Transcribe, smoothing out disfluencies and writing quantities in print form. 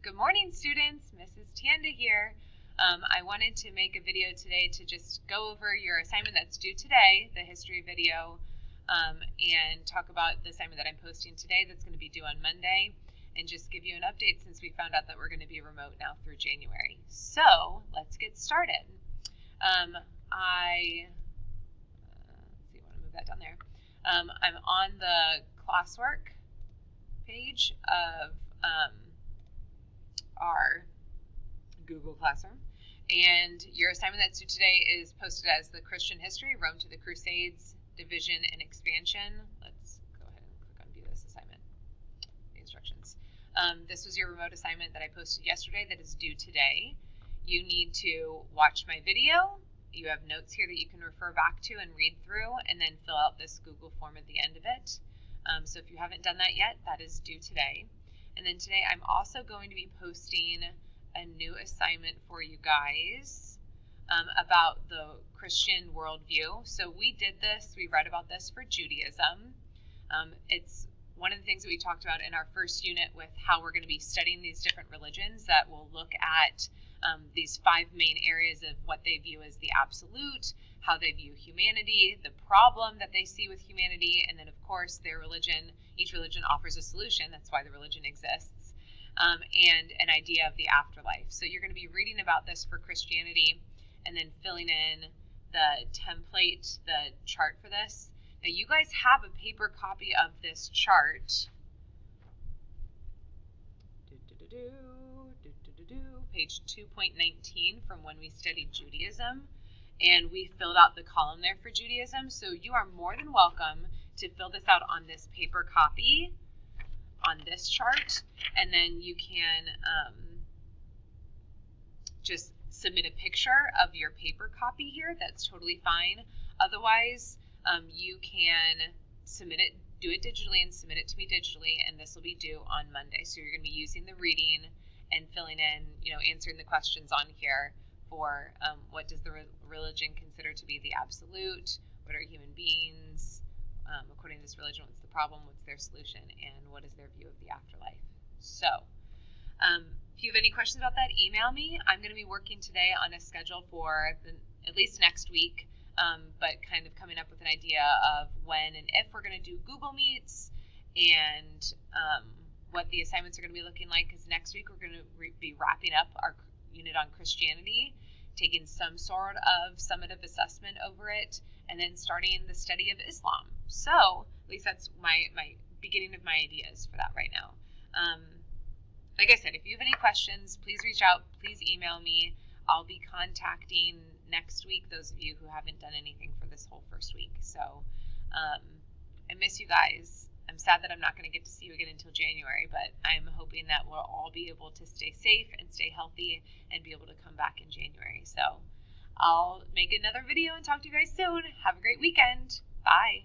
Good morning, students. Mrs. Tanda here. I wanted to make a video today to just go over your assignment that's due today, the history video, and talk about the assignment that I'm posting today that's going to be due on Monday, and just give you an update since we found out that we're going to be remote now through January. So let's get started. Let's see, I want to move that down there. I'm on the classwork page of our Google Classroom, and your assignment that's due today is posted as the Christian History, Rome to the Crusades, Division and Expansion. Let's go ahead and click on View This Assignment, the instructions. This was your remote assignment that I posted yesterday that is due today. You need to watch my video. You have notes here that you can refer back to and read through, and then fill out this Google form at the end of it. So if you haven't done that yet, that is due today. And then today I'm also going to be posting a new assignment for you guys about the Christian worldview. So we did this, we read about this for Judaism. It's one of the things that we talked about in our first unit with how we're going to be studying these different religions, that will look at these 5 main areas of what they view as the absolute, how they view humanity, the problem that they see with humanity, and then of course their religion. Each religion offers a solution, that's why the religion exists, and an idea of the afterlife. So you're going to be reading about this for Christianity and then filling in the template, the chart for this. Now you guys have a paper copy of this chart. Page 2.19 from when we studied Judaism, and we filled out the column there for Judaism. So you are more than welcome to fill this out on this paper copy, on this chart, and then you can just submit a picture of your paper copy here. That's totally fine. Otherwise, you can submit it, do it digitally and submit it to me digitally, and this will be due on Monday. So you're going to be using the reading and filling in, answering the questions on here for what does the religion consider to be the absolute, what are human beings, according to this religion, what's the problem, what's their solution, and what is their view of the afterlife. So if you have any questions about that, email me. I'm going to be working today on a schedule for at least next week, but kind of coming up with an idea of when and if we're going to do Google Meets, and what the assignments are going to be looking like, because next week we're going to be wrapping up our unit on Christianity, taking some sort of summative assessment over it, and then starting the study of Islam. So at least that's my beginning of my ideas for that right now. Like I said, if you have any questions, please reach out, please email me. I'll be contacting next week those of you who haven't done anything for this whole first week. So I miss you guys. I'm sad that I'm not going to get to see you again until January, but I'm hoping that we'll all be able to stay safe and stay healthy and be able to come back in January. So I'll make another video and talk to you guys soon. Have a great weekend. Bye.